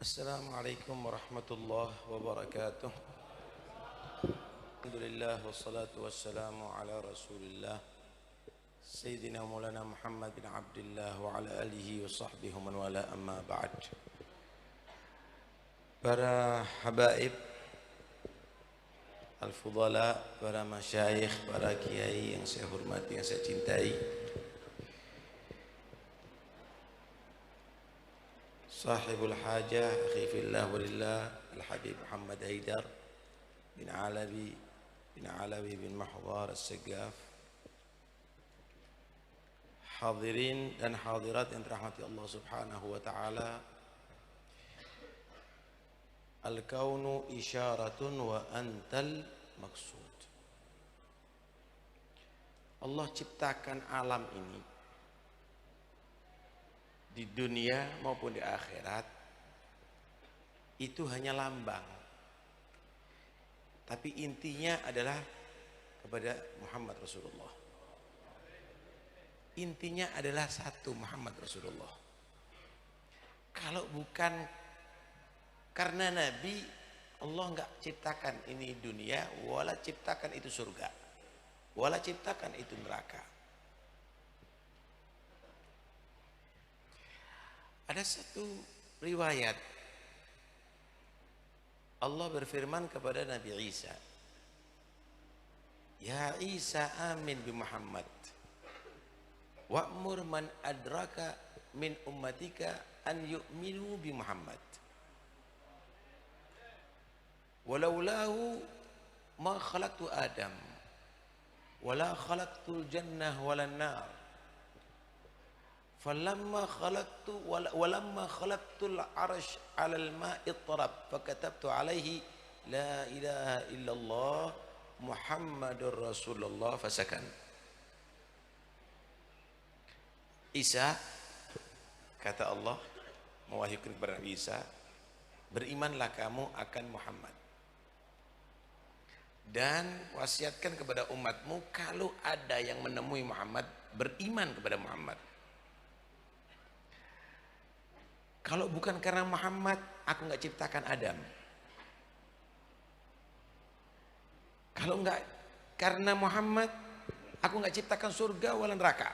Assalamualaikum warahmatullahi wabarakatuh. Alhamdulillah wassalatu wassalamu ala Rasulillah Sayyidina Maulana Muhammad bin Abdullah wa ala alihi wa sahbihi man wala amma ba'd. Para habaib al-fudala, para masyayikh, para kiai yang saya hormati, yang saya cintai, sahibul hajah, akhi fillah walillah, al-habib Muhammad Haidar bin Alawi bin Mahdhar As-Saggaf, hadirin dan hadirat yang dirahmati Allah Subhanahu wa taala. Al-kaunu isyaratun wa antal maksud. Allah ciptakan alam ini di dunia maupun di akhirat itu hanya lambang, tapi intinya adalah kepada Muhammad Rasulullah. Intinya adalah satu, Muhammad Rasulullah. Kalau bukan karena Nabi, Allah enggak ciptakan ini dunia, wala ciptakan itu surga, wala ciptakan itu neraka. Ada satu riwayat Allah berfirman kepada Nabi Isa, "Ya Isa, amin bi Muhammad wa'mur man adraka min ummatika an yu'minu bi Muhammad walaulahu ma khalaqtu Adam wala khalaqtul jannah wala nar falamma khalaqtul arsh 'alal ma'i tarab fakatabtu 'alaihi la ilaha illallah Muhammadur Rasulullah fasakan." Isa, kata Allah mewahyukan kepada Nabi Isa, berimanlah kamu akan Muhammad dan wasiatkan kepada umatmu, kalau ada yang menemui Muhammad, beriman kepada Muhammad. Kalau bukan karena Muhammad, aku nggak ciptakan Adam. Kalau nggak karena Muhammad, aku nggak ciptakan surga wala neraka.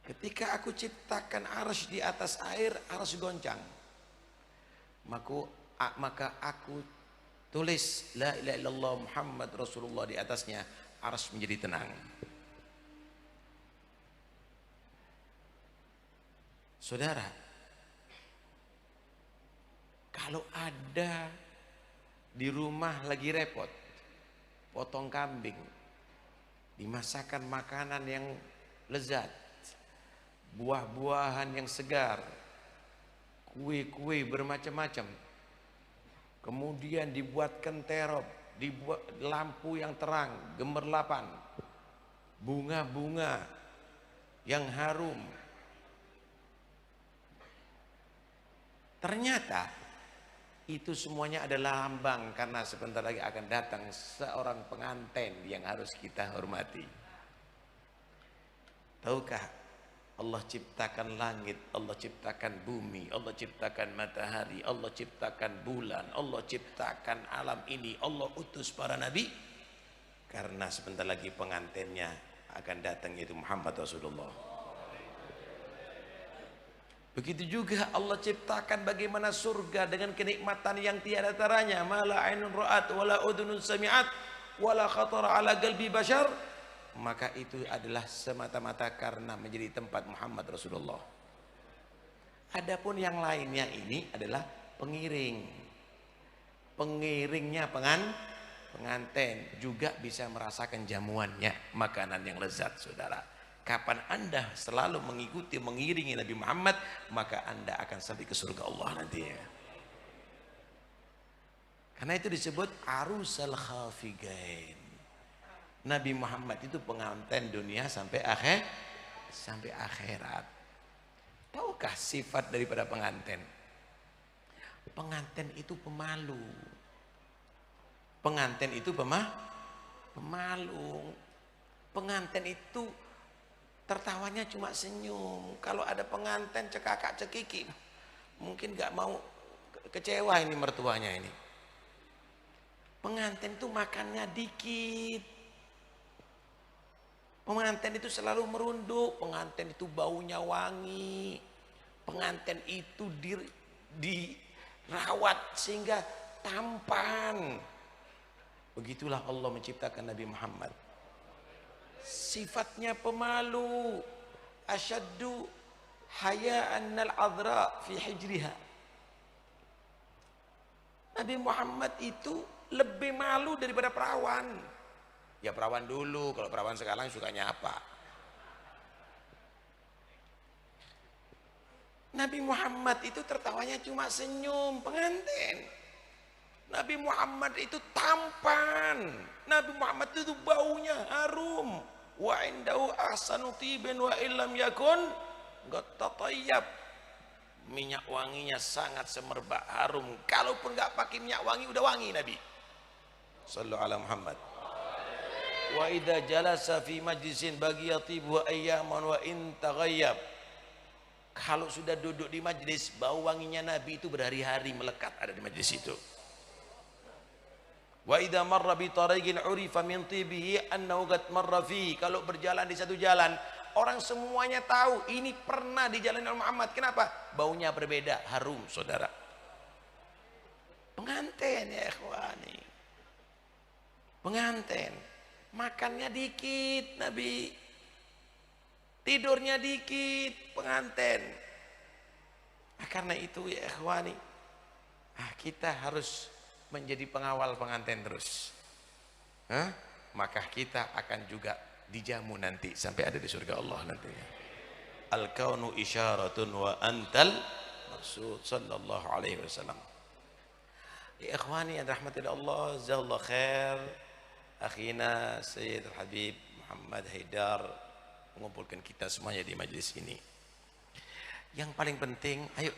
Ketika aku ciptakan arsy di atas air, arsy goncang. Maka aku tulis la ilaha illallah Muhammad Rasulullah di atasnya, arsy menjadi tenang. Saudara, kalau ada di rumah lagi repot, potong kambing, dimasakkan makanan yang lezat, buah-buahan yang segar, kue-kue bermacam-macam, kemudian dibuatkan terop, dibuat lampu yang terang, gemerlapan, bunga-bunga yang harum, ternyata itu semuanya adalah lambang, karena sebentar lagi akan datang seorang pengantin yang harus kita hormati. Tahukah Allah ciptakan langit, Allah ciptakan bumi, Allah ciptakan matahari, Allah ciptakan bulan, Allah ciptakan alam ini, Allah utus para nabi karena sebentar lagi pengantinnya akan datang, yaitu Muhammad Rasulullah. Begitu juga Allah ciptakan bagaimana surga dengan kenikmatan yang tiada taranya, mala ainun ra'at wala udhunun sami'at wala khatara ala qalbi bashar. Maka itu adalah semata-mata karena menjadi tempat Muhammad Rasulullah. Adapun yang lainnya ini adalah pengiring. Pengiringnya pengantin juga bisa merasakan jamuannya, makanan yang lezat. Saudara, kapan Anda selalu mengikuti, mengiringi Nabi Muhammad, maka Anda akan sampai ke surga Allah nantinya. Karena itu disebut arusal khafigain. Nabi Muhammad itu pengantin dunia sampai akhirat. Tahukah sifat daripada pengantin? Pengantin itu pemalu. Pengantin itu pemalu. Pengantin itu tertawanya cuma senyum. Kalau ada pengantin cekakak cekiki, Mungkin nggak mau, kecewa ini mertuanya ini. Pengantin itu makannya dikit. Pengantin itu selalu merunduk, pengantin itu baunya wangi. Pengantin itu dirawat sehingga tampan. Begitulah Allah menciptakan Nabi Muhammad. Sifatnya pemalu. Asyaddu haya'an al-adra fi hijriha. Nabi Muhammad itu lebih malu daripada perawan. Ya perawan dulu, kalau perawan sekarang sukanya apa? Nabi Muhammad itu tertawanya cuma senyum, pengantin. Nabi Muhammad itu tampan. Nabi Muhammad itu baunya harum. Wa indahu ahsanu tibin wa illam yakun gatatayyab. Minyak wanginya sangat semerbak harum. Kalaupun nggak pakai minyak wangi udah wangi Nabi. Sallallahu alaihi Muhammad. Wa idza jalasa fi majlisin bagiya tibu ayyaman wa in taghayyab. Kalau sudah duduk di majlis, bau wanginya Nabi itu berhari-hari melekat ada di majlis itu. Wa idza marra bi tariqin urifa min tibihi annahu qad marra fi. Kalau berjalan di satu jalan, orang semuanya tahu ini pernah di jalan Muhammad. Kenapa? Baunya berbeda, harum, saudara. Pengantin ya ikhwani. Pengantin makannya dikit Nabi, tidurnya dikit pengantin. Karena itu ya ikhwani, kita harus menjadi pengawal pengantin terus. Maka kita akan juga dijamu nanti sampai ada di surga Allah nantinya. Al-kaunu isyaratun wa antal maksud sallallahu alaihi wasallam. Ya ikhwani yang rahmatil Allah, jazakallahu khair. Akhina Sayyid Al-Habib Muhammad Haidar mengumpulkan kita semuanya di majlis ini. Yang paling penting, ayo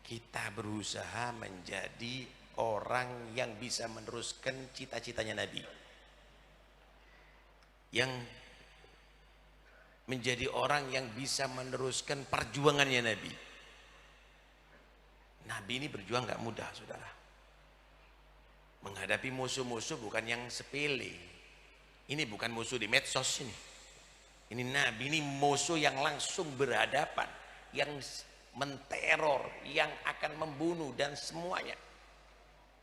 kita berusaha menjadi orang yang bisa meneruskan cita-citanya Nabi. Yang menjadi orang yang bisa meneruskan perjuangannya Nabi. Nabi ini berjuang gak mudah, saudara. Menghadapi musuh-musuh bukan yang sepele. Ini bukan musuh di medsos ini. Ini Nabi, ini musuh yang langsung berhadapan, yang menteror, yang akan membunuh, dan semuanya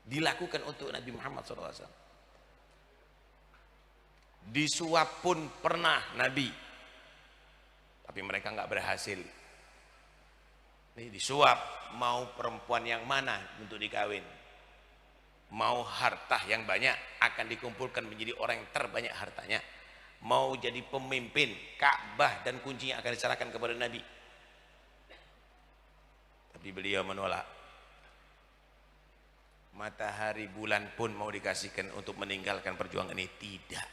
dilakukan untuk Nabi Muhammad SAW. Disuap pun pernah Nabi, tapi mereka nggak berhasil. Ini disuap, mau perempuan yang mana untuk dikawin? Mau harta yang banyak, akan dikumpulkan menjadi orang yang terbanyak hartanya. Mau jadi pemimpin, Ka'bah dan kuncinya akan diserahkan kepada Nabi. Tapi beliau menolak. Matahari bulan pun mau dikasihkan untuk meninggalkan perjuangan ini, tidak.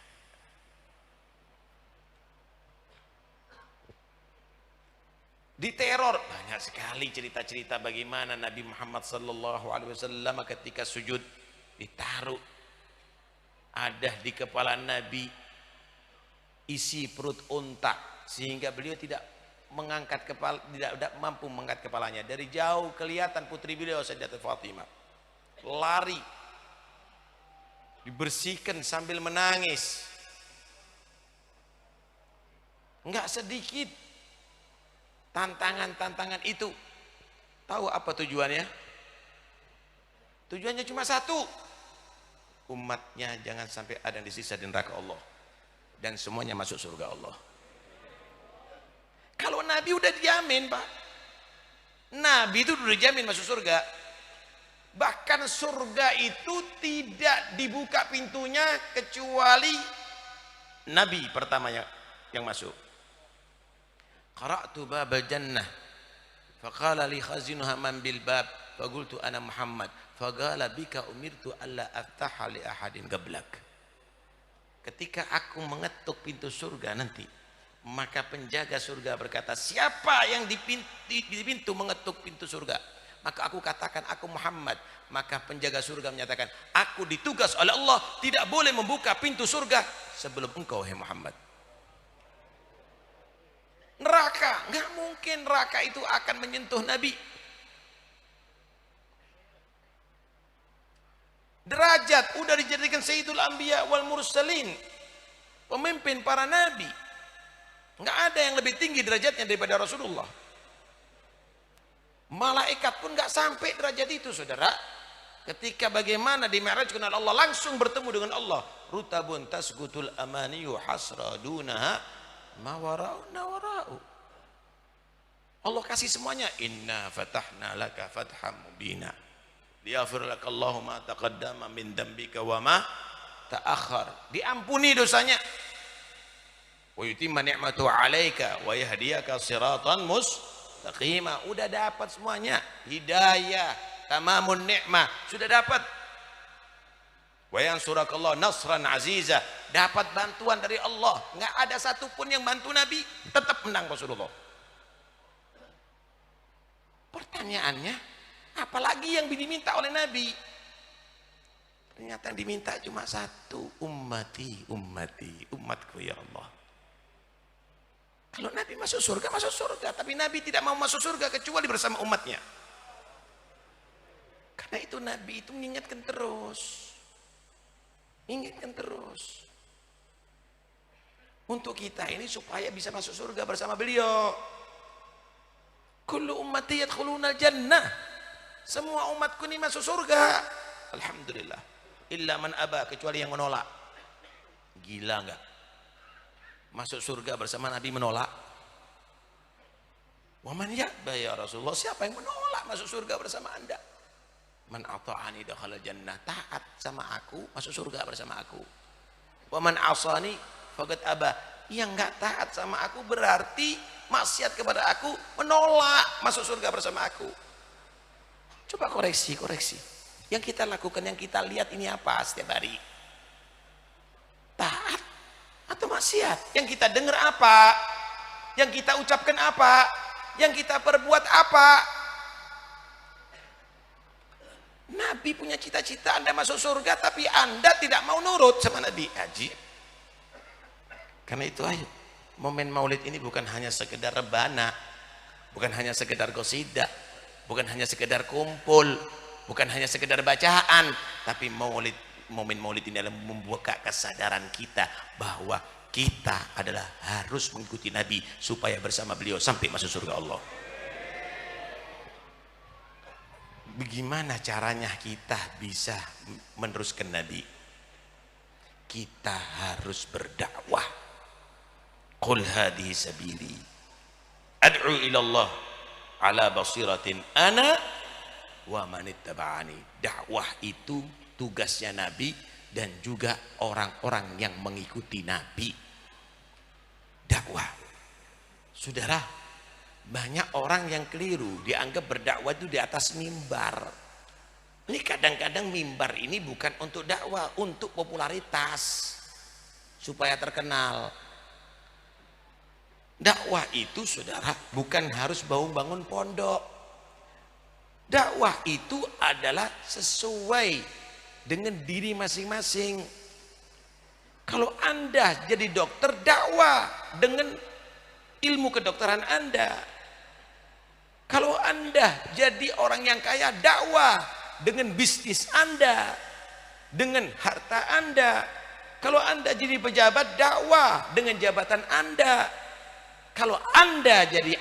Diteror. Banyak sekali cerita-cerita bagaimana Nabi Muhammad SAW ketika sujud ditaruh adah di kepala Nabi, isi perut unta, sehingga beliau tidak mengangkat kepala, tidak mampu mengangkat kepalanya. Dari jauh kelihatan putri beliau Sayyidatul Fatimah lari, dibersihkan sambil menangis. Enggak sedikit tantangan-tantangan itu. Tahu apa tujuannya? Tujuannya cuma satu, umatnya jangan sampai ada yang disiksa di neraka Allah dan semuanya masuk surga Allah. Kalau Nabi udah dijamin, Pak, Nabi itu udah dijamin masuk surga. Bahkan surga itu tidak dibuka pintunya kecuali Nabi pertamanya yang masuk. Qara'tu babal jannah faqala li khazinuha man bil bab faqultu ana Muhammad faqala bika umirtu alla aftaha li ahadin qablak. Ketika aku mengetuk pintu surga nanti, maka penjaga surga berkata, siapa yang di pintu mengetuk pintu surga? Maka aku katakan, aku Muhammad. Maka penjaga surga menyatakan, aku ditugas oleh Allah tidak boleh membuka pintu surga sebelum engkau, hai Muhammad. Neraka, nggak mungkin neraka itu akan menyentuh Nabi. Derajat udah dijadikan Sayyidul Anbiya wal Mursalin, pemimpin para nabi. Nggak ada yang lebih tinggi derajatnya daripada Rasulullah. Malaikat pun nggak sampai derajat itu, saudara. Ketika bagaimana di Mi'rajkan Allah langsung bertemu dengan Allah. Rutabun tasgutul amaniyu hasra dunaha mawara'u nawara'u. Allah kasih semuanya. Inna fatahna laka fatham mubina. Liyaghfir laka Allahu ma taqaddama min dambika wa ma ta'akhkhar. Diampuni dosanya. Wa yutimma ni'matu 'alaika wa yahdiyaka siratan mustaqima. Udah dapat semuanya. Hidayah, tamamun ni'mah, sudah dapat. Wa yansurakallahu nasran aziza. Dapat bantuan dari Allah. Enggak ada satupun yang bantu Nabi, tetap menang Rasulullah. Pertanyaannya, apalagi yang diminta oleh Nabi? Ternyata yang diminta cuma satu, ummati, umatku ya Allah. Kalau Nabi masuk surga, tapi Nabi tidak mau masuk surga kecuali bersama umatnya. Karena itu Nabi itu mengingatkan terus. Untuk kita ini supaya bisa masuk surga bersama beliau. Kullu ummati yadkhulunal jannah. Semua umatku ini masuk surga. Alhamdulillah. Illa man aba, kecuali yang menolak. Gila enggak? Masuk surga bersama Nabi menolak. Wa man ya'ba ya Rasulullah, siapa yang menolak masuk surga bersama Anda? Man ata'ani dakhala jannah, taat sama aku masuk surga bersama aku. Wa man asani faqad aba, yang enggak taat sama aku berarti maksiat kepada aku, menolak masuk surga bersama aku. Coba koreksi. Yang kita lakukan, yang kita lihat ini apa setiap hari? Taat atau maksiat? Yang kita dengar apa? Yang kita ucapkan apa? Yang kita perbuat apa? Nabi punya cita-cita Anda masuk surga, tapi Anda tidak mau nurut sama Nabi. Ajib. Karena itu ayo, momen maulid ini bukan hanya sekedar rebana, bukan hanya sekedar qasidah, bukan hanya sekedar kumpul, bukan hanya sekedar bacaan, tapi momen maulid ini adalah membuka kesadaran kita bahwa kita adalah harus mengikuti Nabi supaya bersama beliau sampai masuk surga Allah. Bagaimana caranya kita bisa meneruskan Nabi? Kita harus berdakwah. Qul hadhihi sabili ad'u ila Allah ala basiratin ana wa man ittaba'ani. Dakwah itu tugasnya Nabi dan juga orang-orang yang mengikuti Nabi. Dakwah. Saudara, banyak orang yang keliru, dianggap berdakwah itu di atas mimbar. Ini kadang-kadang mimbar ini bukan untuk dakwah, untuk popularitas, supaya terkenal. Dakwah itu, saudara, bukan harus bangun pondok. Dakwah itu adalah sesuai dengan diri masing-masing. Kalau Anda jadi dokter, dakwah dengan ilmu kedokteran Anda. Kalau Anda jadi orang yang kaya, dakwah dengan bisnis Anda, dengan harta Anda. Kalau Anda jadi pejabat, dakwah dengan jabatan Anda. Kalau Anda jadi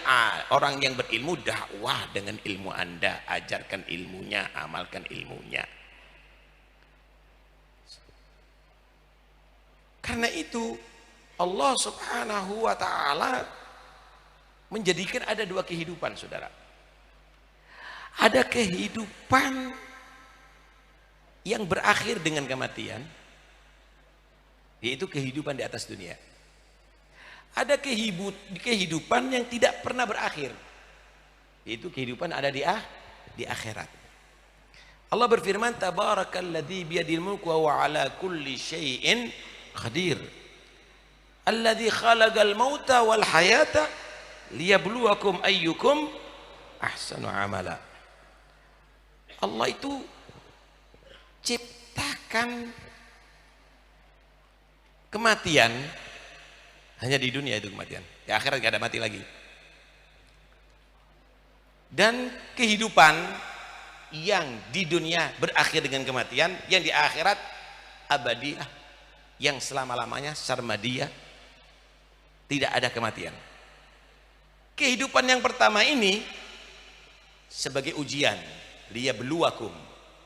orang yang berilmu, dakwah dengan ilmu Anda, ajarkan ilmunya, amalkan ilmunya. Karena itu Allah Subhanahu wa ta'ala menjadikan ada dua kehidupan, saudara. Ada kehidupan yang berakhir dengan kematian, yaitu kehidupan di atas dunia. Ada kehidupan yang tidak pernah berakhir, yaitu kehidupan ada di akhirat. Allah berfirman, tabarakalladzi biyadil mulku wa huwa ala kulli syai'in qadir. Alladzi khalaqal mauta wal hayata liyabluwakum ayyukum ahsanu amala. Allah itu ciptakan kematian hanya di dunia, itu kematian. Di akhirat gak ada mati lagi. Dan kehidupan yang di dunia berakhir dengan kematian, yang di akhirat abadiyah, yang selama-lamanya sarmadiyah, tidak ada kematian. Kehidupan yang pertama ini sebagai ujian, liyabluwakum,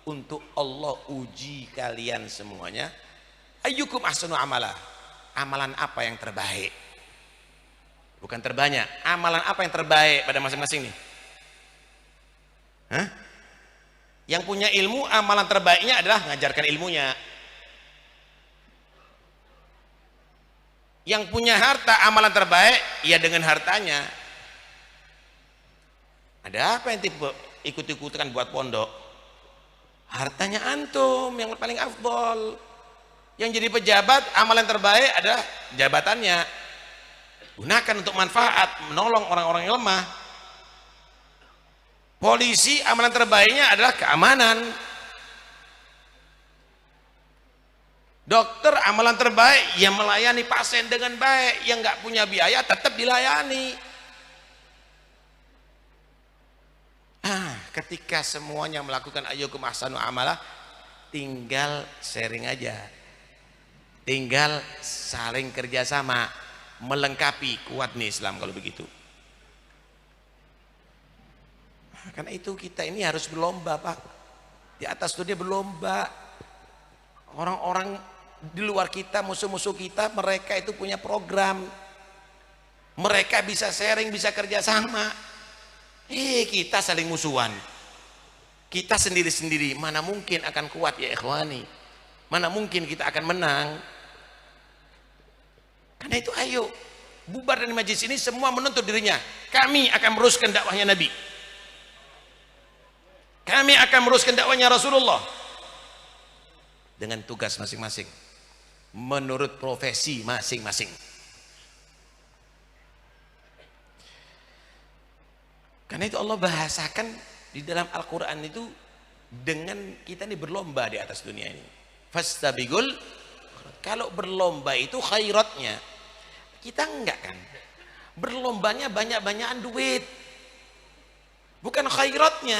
untuk Allah uji kalian semuanya, ayyukum ahsanu amala, amalan apa yang terbaik, bukan terbanyak, amalan apa yang terbaik pada masing-masing nih. Hah? Yang punya ilmu, amalan terbaiknya adalah mengajarkan ilmunya. Yang punya harta, amalan terbaik ya dengan hartanya. Ada apa yang tipe ikut-ikutan buat pondok? Hartanya antum yang paling afdol. Yang jadi pejabat, amalan terbaik adalah jabatannya. Gunakan untuk manfaat, menolong orang-orang yang lemah. Polisi, amalan terbaiknya adalah keamanan. Dokter, amalan terbaik yang melayani pasien dengan baik. Yang nggak punya biaya tetap dilayani. Ketika semuanya melakukan ayyukum ahsanu amalah, tinggal sharing aja, tinggal saling kerjasama, melengkapi. Kuat nih Islam kalau begitu. Karena itu kita ini harus berlomba, Pak. Di atas dunia berlomba. Orang-orang di luar kita, musuh-musuh kita, mereka itu punya program, mereka bisa sharing, bisa kerjasama. Kita saling musuhan, kita sendiri-sendiri, mana mungkin akan kuat ya ikhwani, mana mungkin kita akan menang. Karena itu ayo bubar dari majlis ini, semua menuntut dirinya, kami akan meneruskan dakwahnya Nabi, kami akan meneruskan dakwahnya Rasulullah, dengan tugas masing-masing menurut profesi masing-masing. Karena itu Allah bahasakan di dalam Al-Quran itu dengan kita ini berlomba di atas dunia ini. Fastabigul, kalau berlomba itu khairatnya, kita enggak kan, berlombanya banyak-banyakan duit, bukan khairatnya.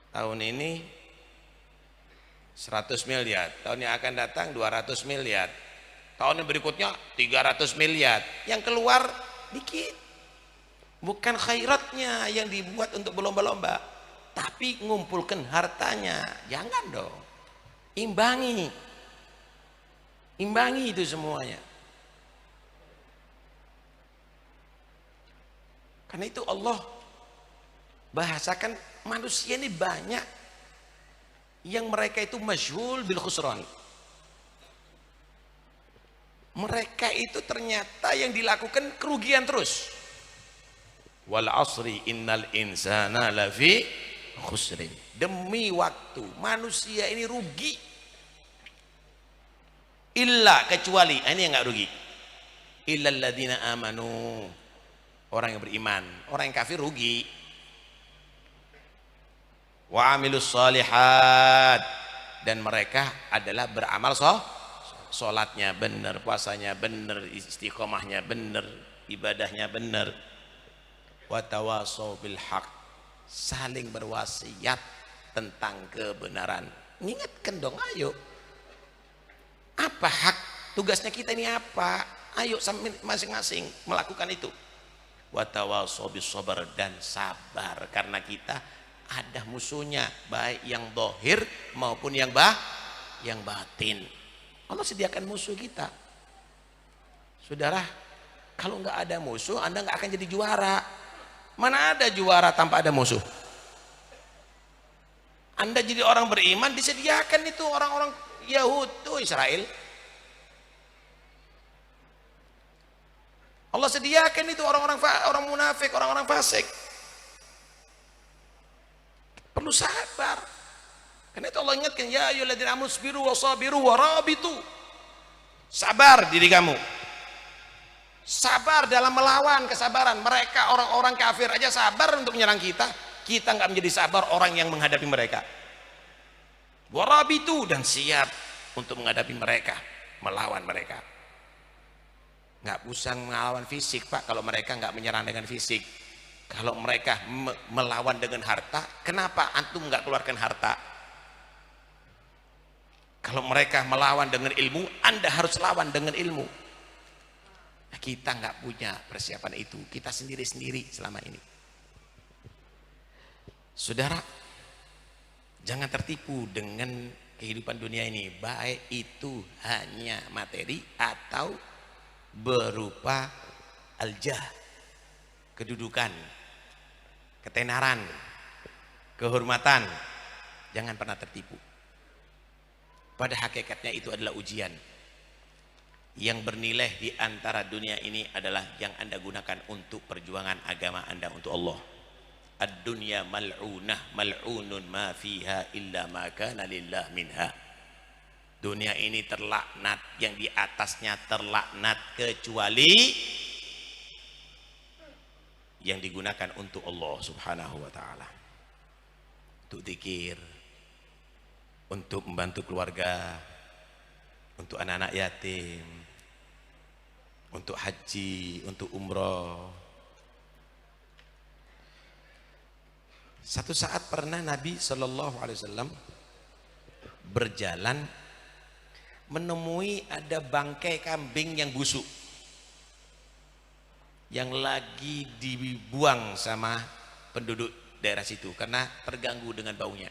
Tahun ini 100 miliar, tahun yang akan datang 200 miliar, tahun yang berikutnya 300 miliar, yang keluar dikit. Bukan khairatnya yang dibuat untuk berlomba-lomba, tapi ngumpulkan hartanya. Jangan dong, imbangi itu semuanya. Karena itu Allah bahasakan manusia ini banyak yang mereka itu masyhul bil khusran. Mereka itu ternyata yang dilakukan kerugian terus. Wal asri innal insana lafi khusrin. Demi waktu manusia ini rugi. Illa, kecuali, ini yang nggak rugi. Illal ladzina amanu, orang yang beriman. Orang yang kafir rugi. Wa amilus shalihat, dan mereka adalah beramal sholatnya benar, puasanya benar, istiqomahnya benar, ibadahnya benar. Watawasau bil haq, saling berwasiat tentang kebenaran. Ingatkan dong, ayo. Apa hak? Tugasnya kita ini apa? Ayo masing-masing melakukan itu. Watawasau bis sabar, dan sabar karena kita ada musuhnya, baik yang zahir maupun yang batin. Allah sediakan musuh kita. Saudara, kalau nggak ada musuh, Anda nggak akan jadi juara. Mana ada juara tanpa ada musuh? Anda jadi orang beriman, disediakan itu orang-orang Yahud tuh, Israel. Allah sediakan itu orang munafik, orang-orang fasik. Perlu sabar. Karena itu Allah ingatkan, ya ayyuhalladzina amanu sabiru wasabiru warabitu. Sabar diri kamu. Sabar dalam melawan, kesabaran. Mereka orang-orang kafir aja sabar untuk menyerang kita. Kita nggak menjadi sabar orang yang menghadapi mereka. Warabitu, dan siap untuk menghadapi mereka, melawan mereka. Nggak usah melawan fisik, Pak, kalau mereka nggak menyerang dengan fisik. Kalau mereka melawan dengan harta, kenapa antum nggak keluarkan harta? Kalau mereka melawan dengan ilmu, Anda harus lawan dengan ilmu. Nah, kita nggak punya persiapan itu, kita sendiri-sendiri selama ini. Saudara, jangan tertipu dengan kehidupan dunia ini, baik itu hanya materi atau berupa aljah, kedudukan, ketenaran, kehormatan. Jangan pernah tertipu. Pada hakikatnya itu adalah ujian. Yang bernilai di antara dunia ini adalah yang Anda gunakan untuk perjuangan agama Anda untuk Allah. Ad-dunya mal'unah mal'unun ma fiha illa ma kana lillah minha. Dunia ini terlaknat, yang di atasnya terlaknat kecuali yang digunakan untuk Allah subhanahu wa ta'ala, untuk zikir, untuk membantu keluarga, untuk anak-anak yatim, untuk haji, untuk umroh. Satu saat pernah Nabi Shallallahu Alaihi Wasallam berjalan menemui ada bangkai kambing yang busuk, yang lagi dibuang sama penduduk daerah situ karena terganggu dengan baunya.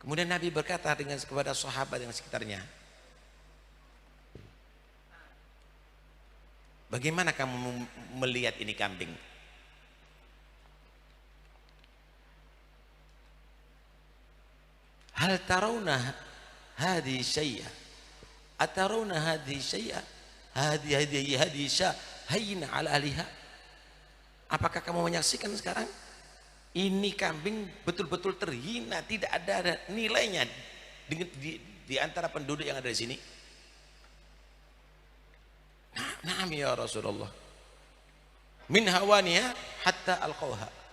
Kemudian Nabi berkata kepada sahabat yang sekitarnya, bagaimana kamu melihat ini kambing? Hal tarawna hadhi syai'a, atarawna hadhi syai'a, hadhi syai'a hayna ala aliha. Apakah kamu menyaksikan sekarang ini kambing betul-betul terhina, tidak ada nilainya di antara penduduk yang ada di sini? Naam ya Rasulullah, min hawaniha hatta alqauha.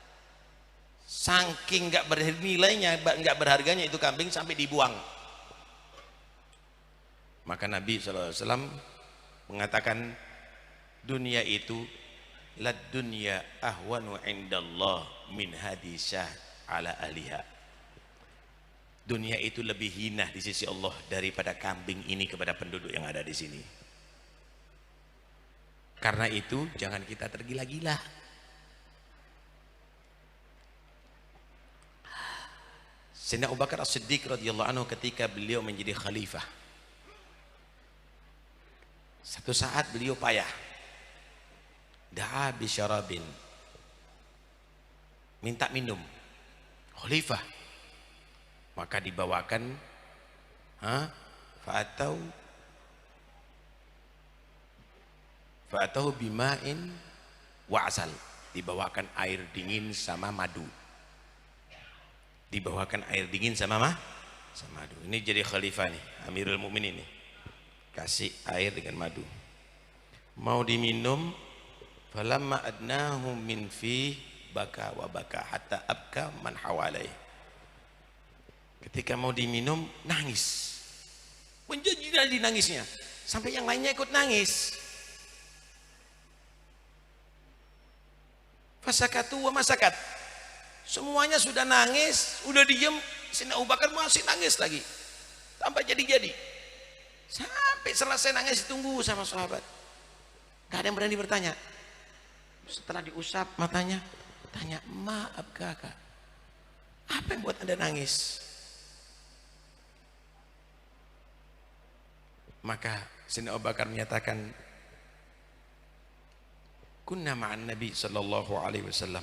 Saking nggak bernilainya, nggak berharganya itu kambing sampai dibuang. Maka Nabi SAW mengatakan, dunia itu lad dunya ahwanu indallah min hadisah ala aliha. Dunia itu lebih hina di sisi Allah daripada kambing ini kepada penduduk yang ada di sini. Karena itu jangan kita tergila-gila. Sayyidina Abu Bakar As-Siddiq radhiyallahu anhu ketika beliau menjadi khalifah, satu saat beliau payah, da'a bi syarabin, minta minum, khalifah. Maka dibawakan fa'atau bima'in wa asal, dibawakan air dingin sama madu. Dibawakan air dingin sama madu. Ini jadi khalifah nih, Amirul Mukminin nih, kasih air dengan madu, mau diminum. Falamma adnahu min fi baka wa baka hatta abka man hawalai. Ketika mau diminum nangis, menjadi nangisnya sampai yang lainnya ikut nangis. Fasakatu wa masakat, semuanya sudah nangis, udah diem, Sayyidina Abu Bakar masih nangis lagi, sampai jadi-jadi. Sampai selesai nangis ditunggu sama sahabat, gak ada yang berani bertanya. Setelah diusap matanya, tanya, maaf kakak, apa yang buat anda nangis? Maka Sayyidina Abu Bakar menyatakan, kunna ma'an Nabi sallallahu alaihi wasallam,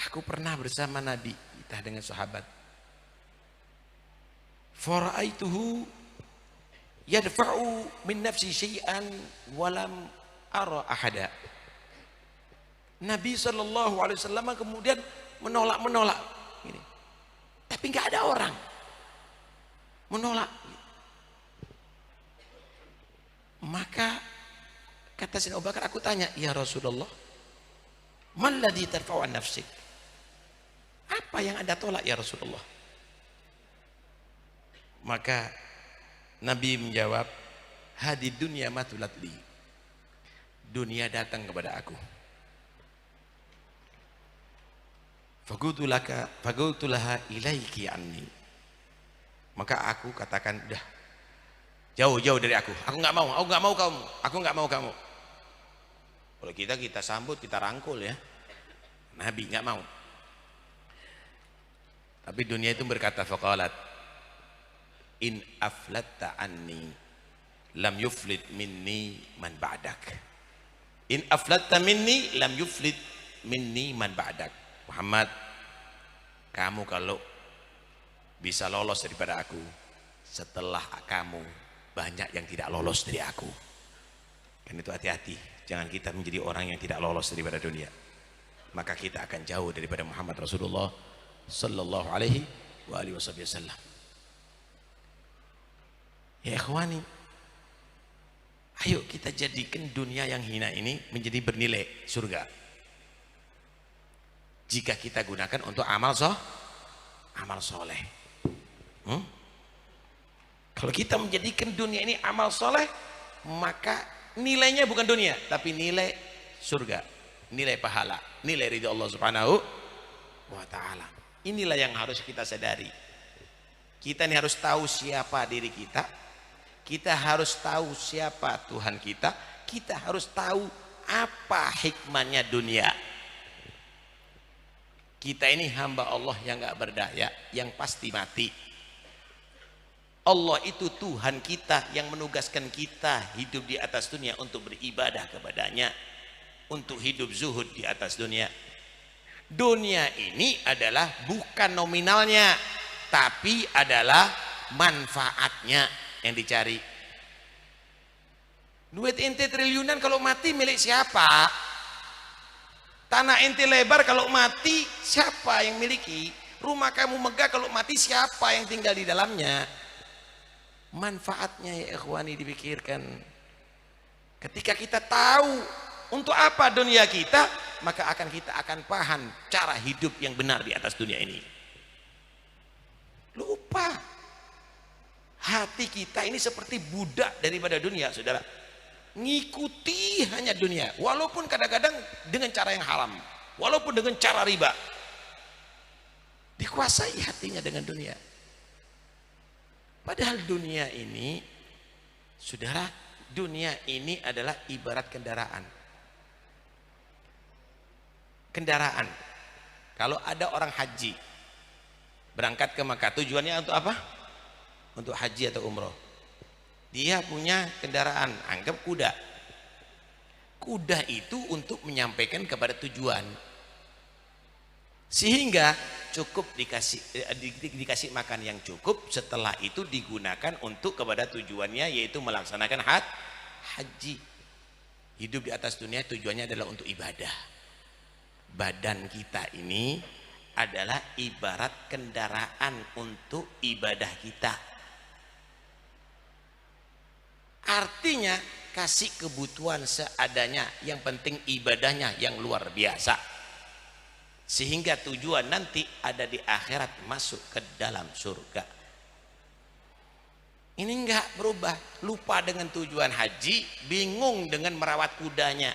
aku pernah bersama Nabi, kita dengan sahabat. Fara'aituhu yadfa'u min nafsi syai'an walam ara ahada. Nabi sallallahu alaihi wasallam kemudian menolak ini, tapi nggak ada orang menolak. Maka kata Sayyidina Abu Bakar, aku tanya, ya Rasulullah, man ladzi tarfa'u an nafsik, apa yang anda tolak ya Rasulullah? Maka Nabi menjawab, hadid dunya matulatli, dunia datang kepada aku. fagultulaha ilaiki anni. Maka aku katakan, udah jauh-jauh dari aku nggak mau kamu, aku nggak mau kamu. Kalau kita sambut, kita rangkul ya. Nabi nggak mau. Tapi dunia itu berkata, faqalat in aflatta anni lam yuflit minni man ba'dak. In aflatta minni lam yuflit minni man ba'dak. Muhammad, kamu kalau bisa lolos daripada aku, setelah kamu banyak yang tidak lolos dari aku. Kan itu hati-hati, jangan kita menjadi orang yang tidak lolos daripada dunia, maka kita akan jauh daripada Muhammad Rasulullah sallallahu alaihi wa alihi wasallam. Ya ikhwani, ayo kita jadikan dunia yang hina ini menjadi bernilai surga. Jika kita gunakan untuk amal soleh. Kalau kita menjadikan dunia ini amal soleh, maka nilainya bukan dunia, tapi nilai surga, nilai pahala, nilai ridha Allah subhanahu wa ta'ala. Inilah yang harus kita sadari. Kita ini harus tahu siapa diri kita, kita harus tahu siapa Tuhan kita, kita harus tahu apa hikmahnya dunia. Kita ini hamba Allah yang gak berdaya, yang pasti mati. Allah itu Tuhan kita yang menugaskan kita hidup di atas dunia untuk beribadah kepadanya, untuk hidup zuhud di atas dunia. Dunia ini adalah bukan nominalnya, tapi adalah manfaatnya yang dicari. Duit ente triliunan kalau mati milik siapa? Tanah ente lebar kalau mati siapa yang miliki? Rumah kamu megah kalau mati siapa yang tinggal di dalamnya? Manfaatnya ya ikhwani dipikirkan. Ketika kita tahu untuk apa dunia kita, maka kita akan paham cara hidup yang benar di atas dunia ini. Lupa, hati kita ini seperti budak daripada dunia, saudara. Ngikuti hanya dunia, walaupun kadang-kadang dengan cara yang haram, walaupun dengan cara riba. Dikuasai hatinya dengan dunia. Padahal dunia ini, saudara, dunia ini adalah ibarat kendaraan. Kendaraan. Kalau ada orang haji berangkat ke Makkah, tujuannya untuk apa? Untuk haji atau umroh. Dia punya kendaraan, anggap kuda. Kuda itu untuk menyampaikan kepada tujuan. Sehingga cukup dikasih makan yang cukup, setelah itu digunakan untuk kepada tujuannya, yaitu melaksanakan haji. Hidup di atas dunia tujuannya adalah untuk ibadah. Badan kita ini adalah ibarat kendaraan untuk ibadah kita. Artinya kasih kebutuhan seadanya, yang penting ibadahnya yang luar biasa, sehingga tujuan nanti ada di akhirat, masuk ke dalam surga. Ini enggak berubah. Lupa dengan tujuan haji, bingung dengan merawat kudanya.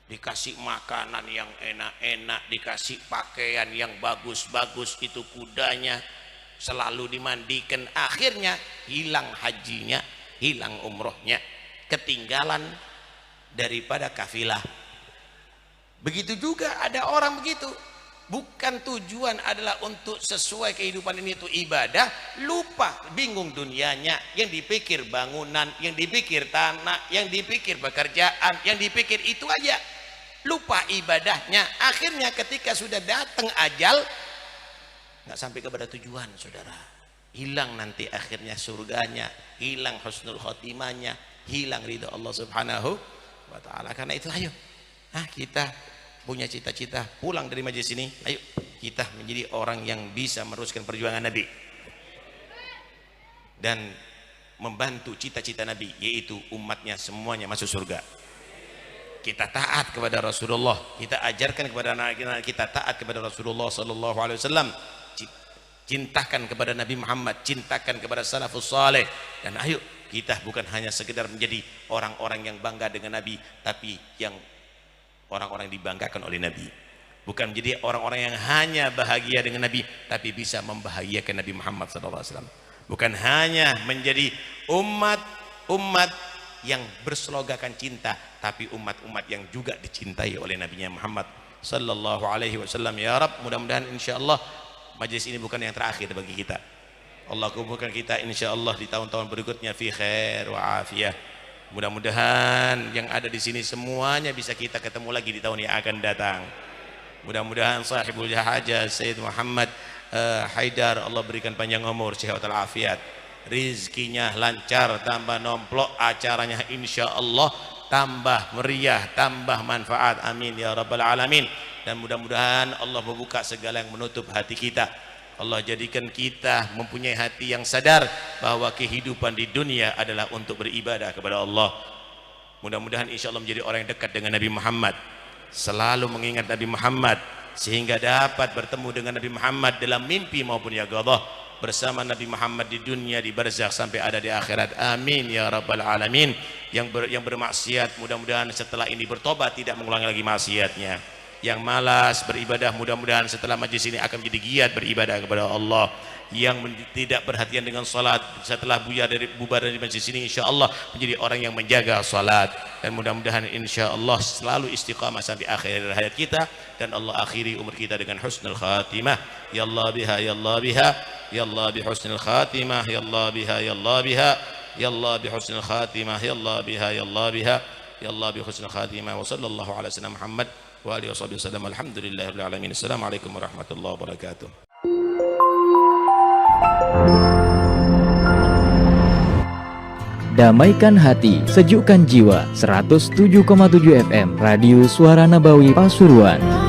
Dikasih makanan yang enak-enak, dikasih pakaian yang bagus-bagus, itu kudanya selalu dimandikan, akhirnya hilang hajinya, hilang umrohnya, ketinggalan daripada kafilah. Begitu juga ada orang begitu, bukan tujuan adalah untuk sesuai kehidupan ini itu ibadah, lupa, bingung dunianya, yang dipikir bangunan, yang dipikir tanah, yang dipikir pekerjaan, yang dipikir itu aja, lupa ibadahnya. Akhirnya ketika sudah datang ajal, nggak sampai kepada tujuan, saudara. Hilang nanti akhirnya surganya, hilang husnul khotimahnya, hilang ridha Allah subhanahu wa ta'ala. Karena itu ayo, kita punya cita-cita pulang dari majelis ini, ayo kita menjadi orang yang bisa meneruskan perjuangan Nabi dan membantu cita-cita Nabi, yaitu umatnya semuanya masuk surga. Kita taat kepada Rasulullah, kita ajarkan kepada anak-anak kita taat kepada Rasulullah sallallahu alaihi wasallam, cintakan kepada Nabi Muhammad, cintakan kepada salafus saleh. Dan ayo kita bukan hanya sekedar menjadi orang-orang yang bangga dengan Nabi, tapi yang orang-orang dibanggakan oleh Nabi. Bukan menjadi orang-orang yang hanya bahagia dengan Nabi, tapi bisa membahagiakan Nabi Muhammad SAW. Bukan hanya menjadi umat yang berslogakan cinta, tapi umat-umat yang juga dicintai oleh Nabi Muhammad sallallahu alaihi wasallam. Ya Rabb, mudah-mudahan insyaallah majelis ini bukan yang terakhir bagi kita. Allah kumpulkan kita insyaallah di tahun-tahun berikutnya fi khair wa afiyah. Mudah-mudahan yang ada di sini semuanya bisa kita ketemu lagi di tahun yang akan datang. Mudah-mudahan sahibul hajah Sayyid Muhammad Haidar, Allah berikan panjang umur, sehat walafiat, rizkinya lancar, tambah nomplok acaranya insyaallah, tambah meriah, tambah manfaat, amin ya rabbal alamin. Dan mudah-mudahan Allah membuka segala yang menutup hati kita. Allah jadikan kita mempunyai hati yang sadar bahwa kehidupan di dunia adalah untuk beribadah kepada Allah. Mudah-mudahan insyaallah menjadi orang yang dekat dengan Nabi Muhammad, selalu mengingat Nabi Muhammad, sehingga dapat bertemu dengan Nabi Muhammad dalam mimpi maupun yaqadzah, bersama Nabi Muhammad di dunia, di barzakh, sampai ada di akhirat, amin ya rabbal alamin. Yang bermaksiat mudah-mudahan setelah ini bertobat, tidak mengulangi lagi maksiatnya. Yang malas beribadah mudah-mudahan setelah majlis ini akan menjadi giat beribadah kepada Allah. Yang tidak perhatian dengan salat setelah bubar dari majlis ini insyaallah menjadi orang yang menjaga salat. Dan mudah-mudahan insyaallah selalu istiqamah sampai akhir hayat kita, dan Allah akhiri umur kita dengan husnul khatimah. Ya Allah biha, ya Allah biha, ya Allah bi husnul khatimah, ya Allah biha, ya Allah biha, ya Allah bi husnul khatimah, ya Allah biha, ya Allah biha, ya Allah bi husnul khatimah. Wa sallallahu ala sayyidina Muhammad wa alihi wasallam. Alhamdulillahirabbil alamin. Assalamualaikum warahmatullahi wabarakatuh. Damaikan hati, sejukkan jiwa. 107,7 FM Radio Suara Nabawi Pasuruan.